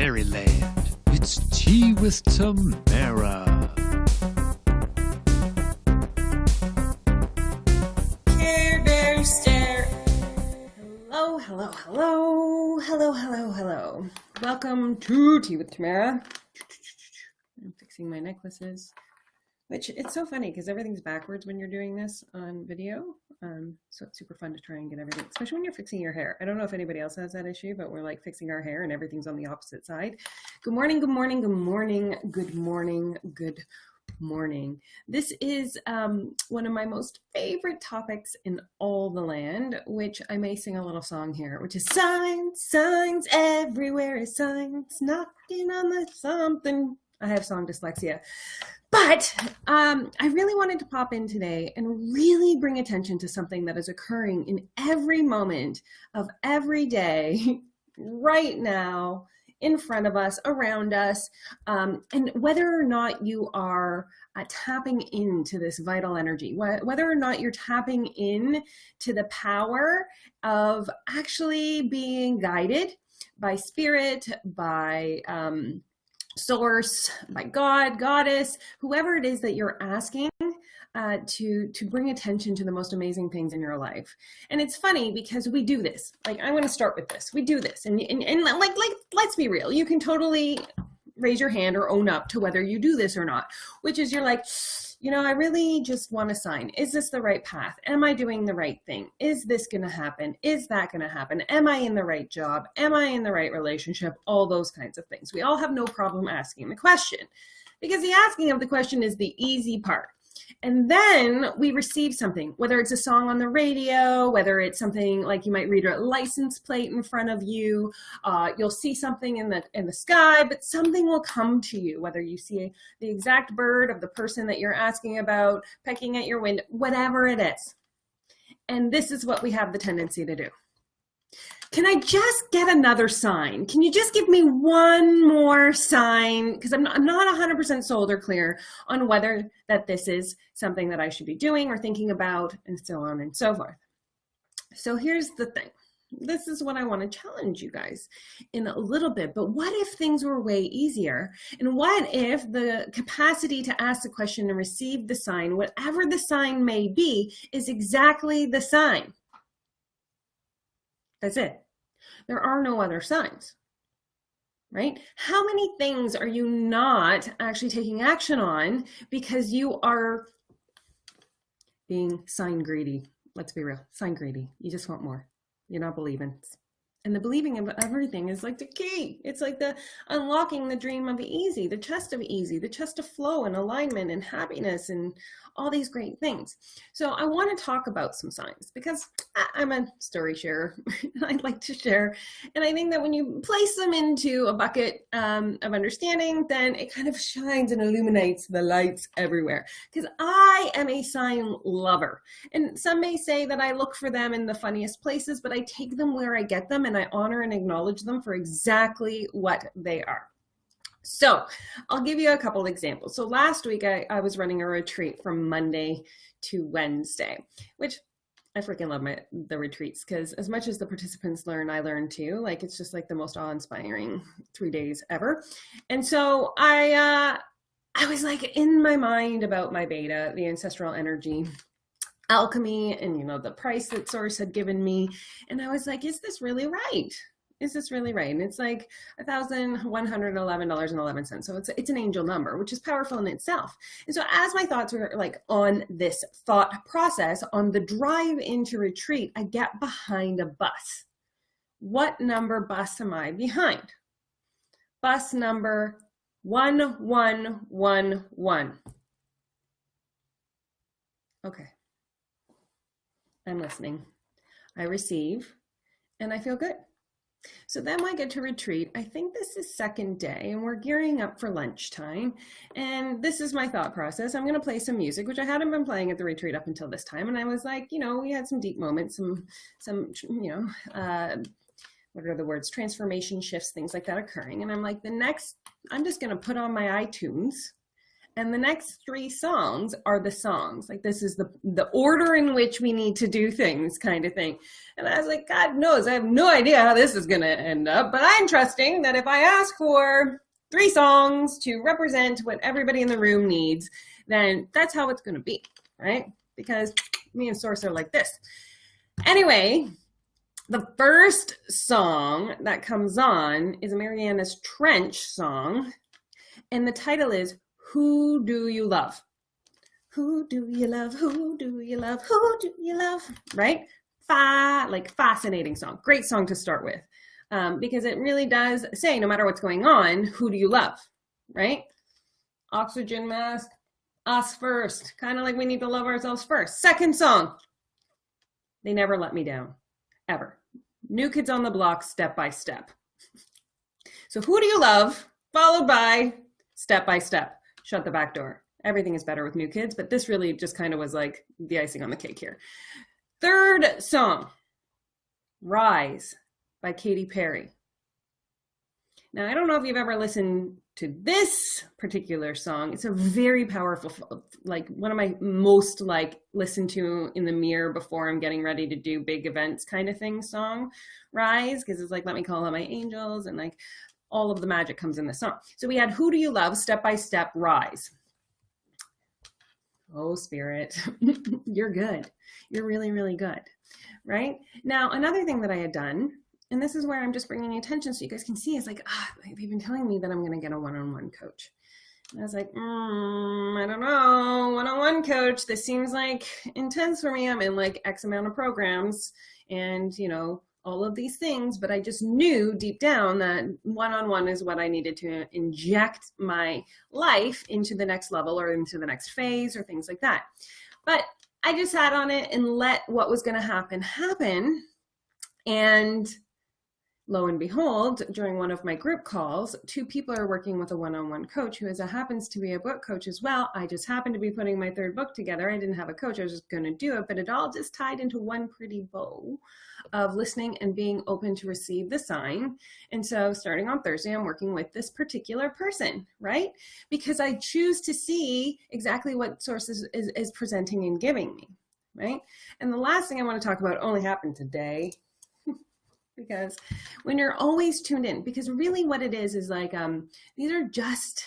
fairyland. It's Tea with Tamara. Care Bear Stare. Hello, hello, hello, hello, hello, hello. Welcome to Tea with Tamara. I'm fixing my necklaces, which it's so funny because everything's backwards when you're doing this on video. So it's super fun to try and get everything, especially when you're fixing your hair. I don't know if anybody else has that issue, but we're like fixing our hair and everything's on the opposite side. Good morning, good morning, good morning, good morning, good morning. This is one of my most favorite topics in all the land, which I may sing a little song here, which is signs, signs, everywhere is signs, knocking on the something. I have song dyslexia. But I really wanted to pop in today and really bring attention to something that is occurring in every moment of every day, right now, in front of us, around us, and whether or not you are tapping into this vital energy, whether or not you're tapping in to the power of actually being guided by spirit, by source, by God, goddess, whoever it is that you're asking to bring attention to the most amazing things in your life. And it's funny because we do this. Like, I want to start with this. We do this. And like, let's be real. You can totally raise your hand or own up to whether you do this or not, which is you're like, you know, I really just want a sign. Is this the right path? Am I doing the right thing? Is this going to happen? Is that going to happen? Am I in the right job? Am I in the right relationship? All those kinds of things. We all have no problem asking the question because the asking of the question is the easy part. And then we receive something, whether it's a song on the radio, whether it's something like you might read a license plate in front of you, you'll see something in the sky, but something will come to you, whether you see the exact bird of the person that you're asking about pecking at your window, whatever it is. And this is what we have the tendency to do. Can I just get another sign? Can you just give me one more sign? Because I'm not 100% sold or clear on whether that this is something that I should be doing or thinking about, and so on and so forth. So here's the thing. This is what I want to challenge you guys in a little bit. But what if things were way easier? And what if the capacity to ask the question and receive the sign, whatever the sign may be, is exactly the sign? That's it. There are no other signs, right? How many things are you not actually taking action on because you are being sign greedy? Let's be real, sign greedy. You just want more. You're not believing. And the believing of everything is like the key. It's like the unlocking the dream of easy, the chest of easy, the chest of flow and alignment and happiness and all these great things. So I want to talk about some signs because I'm a story sharer. I'd like to share. And I think that when you place them into a bucket of understanding, then it kind of shines and illuminates the lights everywhere. Because I am a sign lover. And some may say that I look for them in the funniest places, but I take them where I get them and I honor and acknowledge them for exactly what they are. So I'll give you a couple examples. So last week I was running a retreat from Monday to Wednesday, which I freaking love the retreats because as much as the participants learn, I learn too. Like, it's just like the most awe-inspiring 3 days ever. And so I was like in my mind about my beta, the ancestral energy, alchemy, and you know, the price that source had given me. And I was like, is this really right? Is this really right? And it's like $1,111.11. So it's an angel number, which is powerful in itself. And so as my thoughts were like on this thought process, on the drive into retreat, I get behind a bus. What number bus am I behind? Bus number 1111. Okay. I'm listening. I receive, and I feel good. So then I get to retreat. I think this is second day and we're gearing up for lunchtime. And this is my thought process. I'm going to play some music, which I hadn't been playing at the retreat up until this time. And I was like, you know, we had some deep moments, some, you know, what are the words? Transformation shifts, things like that occurring. And I'm like, I'm just going to put on my iTunes And the next 3 songs are the songs. Like this is the order in which we need to do things kind of thing. And I was like, God knows, I have no idea how this is going to end up. But I'm trusting that if I ask for 3 songs to represent what everybody in the room needs, then that's how it's going to be, right? Because me and Source are like this. Anyway, the first song that comes on is a Mariana's Trench song. And the title is Who Do You Love? Who do you love? Who do you love? Who do you love? Right? Like fascinating song. Great song to start with. Because it really does say, no matter what's going on, who do you love? Right? Oxygen mask, us first. Kind of like we need to love ourselves first. Second song. They Never Let Me Down. Ever. New Kids on the Block, Step by Step. So who do you love? Followed by Step by Step. Shut the back door. Everything is better with New Kids, but this really just kind of was like the icing on the cake here. Third song, Rise by Katy Perry. Now, I don't know if you've ever listened to this particular song. It's a very powerful, like one of my most like listened to in the mirror before I'm getting ready to do big events kind of thing song, Rise, because it's like, let me call on my angels, and like all of the magic comes in the song. So we had Who Do You Love, Step by Step, Rise. Oh, Spirit, you're good. You're really, really good, right? Now, another thing that I had done, and this is where I'm just bringing attention so you guys can see, is like, they've been telling me that I'm going to get a one-on-one coach. And I was like, I don't know, one-on-one coach, this seems like intense for me. I'm in like X amount of programs and, you know, all of these things, but I just knew deep down that one-on-one is what I needed to inject my life into the next level or into the next phase or things like that. But I just sat on it and let what was going to happen. And lo and behold, during one of my group calls, 2 people are working with a one-on-one coach who happens to be a book coach as well. I just happened to be putting my 3rd book together. I didn't have a coach. I was just going to do it, but it all just tied into one pretty bow of listening and being open to receive the sign. And so starting on Thursday, I'm working with this particular person, right? Because I choose to see exactly what Source is presenting and giving me, right? And the last thing I want to talk about only happened today. Because when you're always tuned in, because really what it is like, these are just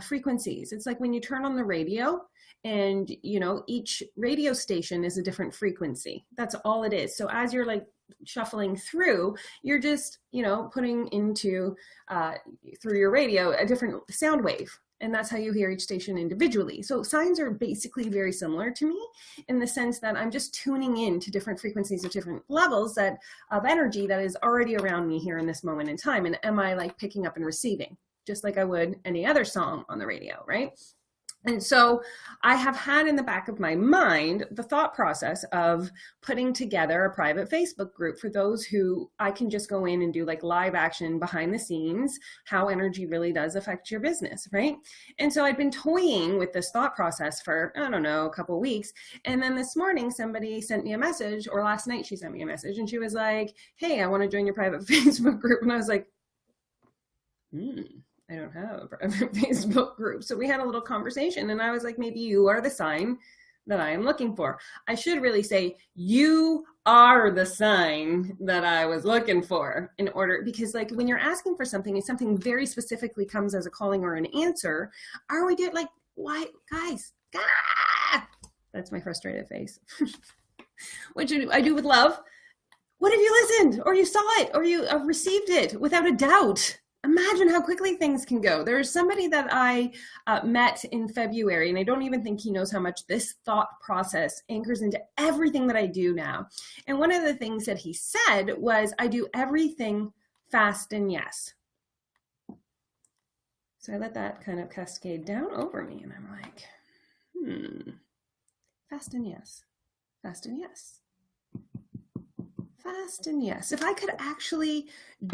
frequencies. It's like when you turn on the radio and, you know, each radio station is a different frequency. That's all it is. So as you're like shuffling through, you're just, you know, putting into, through your radio, a different sound wave. And that's how you hear each station individually. So signs are basically very similar to me in the sense that I'm just tuning in to different frequencies or different levels of energy that is already around me here in this moment in time. And am I like picking up and receiving, just like I would any other song on the radio, right? And so I have had in the back of my mind the thought process of putting together a private Facebook group for those who I can just go in and do like live action behind the scenes, how energy really does affect your business, right? And so I'd been toying with this thought process for, I don't know, a couple of weeks. And then this morning, somebody sent me a message, or last night she sent me a message, and she was like, hey, I want to join your private Facebook group. And I was like, I don't have a private Facebook group. So we had a little conversation and I was like, maybe you are the sign that I am looking for. I should really say, you are the sign that I was looking for in order, because like when you're asking for something and something very specifically comes as a calling or an answer, are we get like, why, guys, that's my frustrated face, which I do with love. What if you listened or you saw it or you received it without a doubt? Imagine how quickly things can go. There's somebody that I met in February, and I don't even think he knows how much this thought process anchors into everything that I do now. And one of the things that he said was, I do everything fast and yes. So I let that kind of cascade down over me, and I'm like, fast and yes, fast and yes. Fast and yes. If I could actually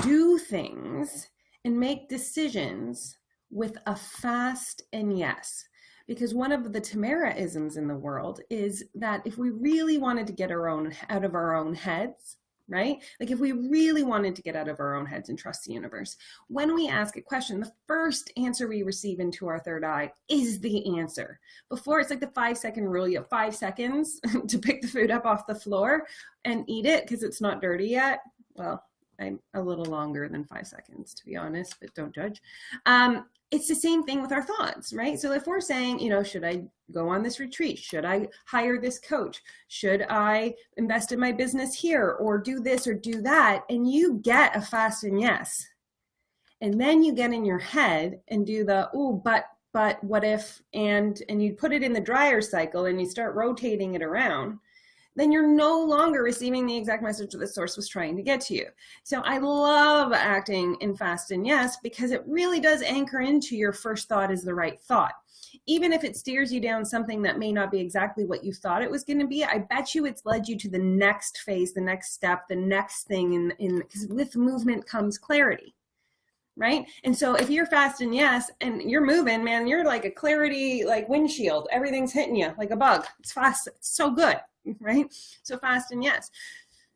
do things and make decisions with a fast and yes. Because one of the Tamara-isms in the world is that if we really wanted to get out of our own heads, right? Like if we really wanted to get out of our own heads and trust the universe, when we ask a question, the first answer we receive into our third eye is the answer. Before, it's like the 5-second rule. You have 5 seconds to pick the food up off the floor and eat it because it's not dirty yet. Well, I'm a little longer than 5 seconds, to be honest, but don't judge. It's the same thing with our thoughts, right? So if we're saying, should I go on this retreat? Should I hire this coach? Should I invest in my business here or do this or do that? And you get a fast and yes. And then you get in your head and do the, but what if, and you put it in the dryer cycle and you start rotating it around. Then you're no longer receiving the exact message that the source was trying to get to you. So I love acting in fast and yes because it really does anchor into your first thought is the right thought. Even if it steers you down something that may not be exactly what you thought it was going to be, I bet you it's led you to the next phase, the next step, the next thing, because with movement comes clarity. Right? And so if you're fast and yes, and you're moving, man, you're like a clarity, like windshield, everything's hitting you like a bug. It's fast. It's so good. Right? So fast and yes.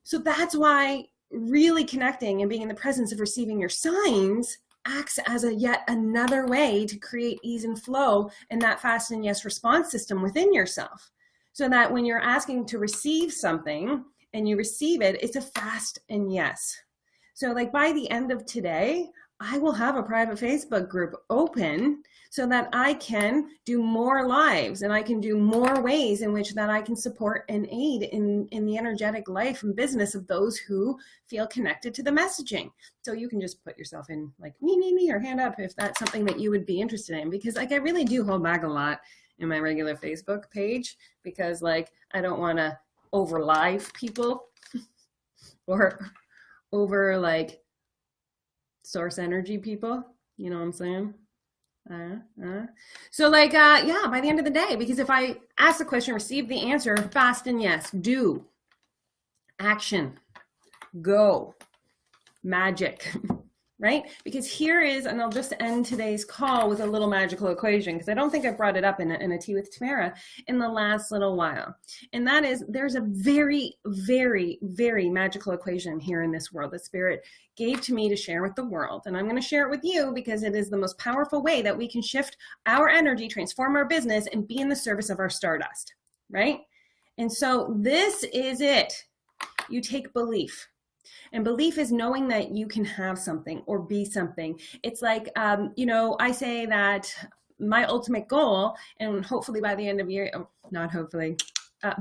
So that's why really connecting and being in the presence of receiving your signs acts as a yet another way to create ease and flow in that fast and yes response system within yourself. So that when you're asking to receive something and you receive it, it's a fast and yes. So like by the end of today, I will have a private Facebook group open so that I can do more lives and I can do more ways in which that I can support and aid in the energetic life and business of those who feel connected to the messaging. So you can just put yourself in like me or hand up if that's something that you would be interested in, because like I really do hold back a lot in my regular Facebook page because like I don't want to over live people or over like source energy people, you know what I'm saying? So like, yeah, by the end of the day, because if I ask the question, receive the answer, fast and yes, do, action, go, magic, right? Because here is, and I'll just end today's call with a little magical equation, because I don't think I brought it up in a Tea with Tamara in the last little while. And that is, there's a very, very, very magical equation here in this world that Spirit gave to me to share with the world. And I'm going to share it with you because it is the most powerful way that we can shift our energy, transform our business, and be in the service of our stardust, right? And so this is it. You take belief. And belief is knowing that you can have something or be something. It's like, I say that my ultimate goal, and hopefully by the end of year, not hopefully,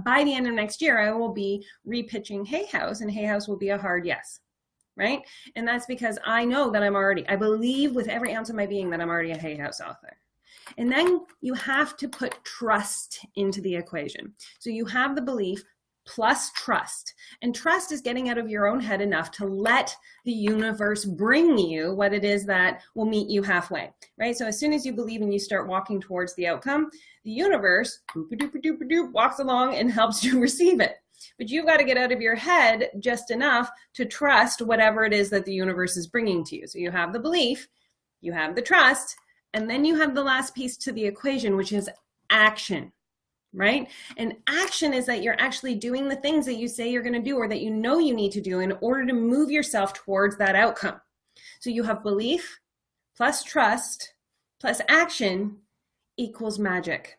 by the end of next year, I will be repitching Hay House, and Hay House will be a hard yes, right? And that's because I know that I believe with every ounce of my being that I'm already a Hay House author. And then you have to put trust into the equation. So you have the belief plus trust. And trust is getting out of your own head enough to let the universe bring you what it is that will meet you halfway, right? So as soon as you believe and you start walking towards the outcome, the universe walks along and helps you receive it. But you've got to get out of your head just enough to trust whatever it is that the universe is bringing to you. So you have the belief, you have the trust, and then you have the last piece to the equation, which is action. Right? And action is that you're actually doing the things that you say you're going to do or that you know you need to do in order to move yourself towards that outcome. So you have belief plus trust plus action equals magic.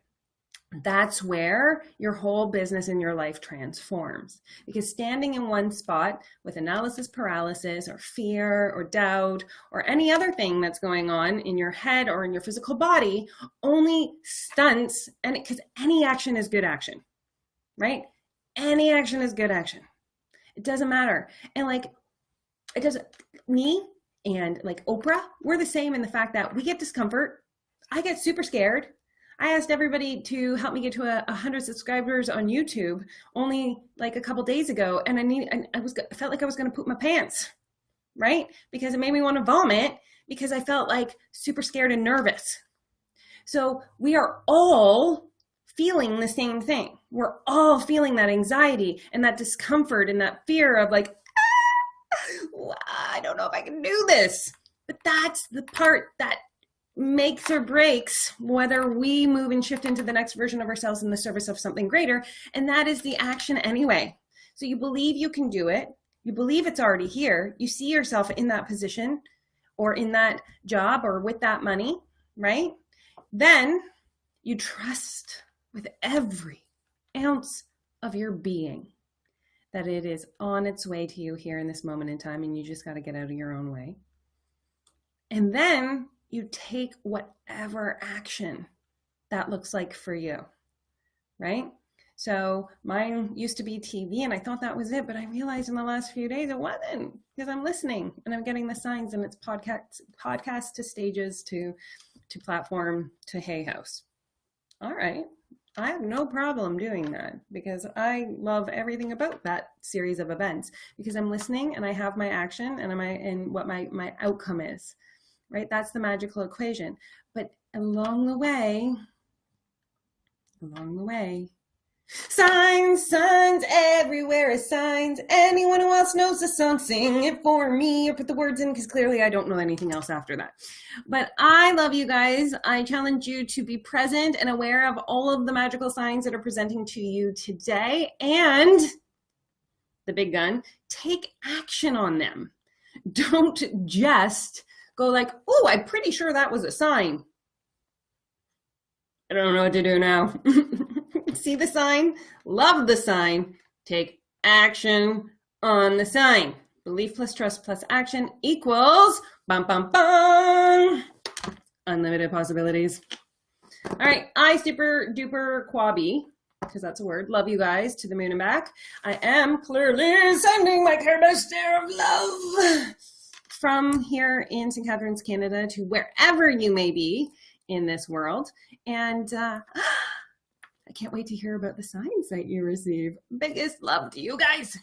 That's where your whole business and your life transforms. Because standing in one spot with analysis paralysis or fear or doubt or any other thing that's going on in your head or in your physical body only stunts, and because any action is good action, right? Any action is good action. It doesn't matter. And like, it doesn't, me and like Oprah, we're the same in the fact that we get discomfort. I get super scared. I asked everybody to help me get to 100 subscribers on YouTube only like a couple days ago. And I felt like I was going to poop my pants, right? Because it made me want to vomit because I felt like super scared and nervous. So we are all feeling the same thing. We're all feeling that anxiety and that discomfort and that fear of like, I don't know if I can do this. But that's the part that makes or breaks whether we move and shift into the next version of ourselves in the service of something greater. And that is the action anyway. So you believe you can do it. you believe it's already here, you see yourself in that position or in that job or with that money, right? Then you trust with every ounce of your being that it is on its way to you here in this moment in time, and you just got to get out of your own way. And then you take whatever action that looks like for you, right? So mine used to be TV, and I thought that was it, but I realized in the last few days it wasn't, because I'm listening and I'm getting the signs, and it's podcast to stages to platform to Hay House. All right. I have no problem doing that, because I love everything about that series of events, because I'm listening and I have my action and what my outcome is, right? That's the magical equation. But along the way, signs everywhere is signs. Anyone who else knows the song, sing it for me, or put the words in, because clearly I don't know anything else after that. But I love you guys. I challenge you to be present and aware of all of the magical signs that are presenting to you today. And the big gun, take action on them. Don't just go like, oh, I'm pretty sure that was a sign. I don't know what to do now. See the sign? Love the sign. Take action on the sign. Belief plus trust plus action equals bum, bum, bum. Unlimited possibilities. All right. I super duper quabby, because that's a word. Love you guys to the moon and back. I am clearly sending my karma stare of love from here in St. Catharines, Canada, to wherever you may be in this world. And I can't wait to hear about the signs that you receive. Biggest love to you guys.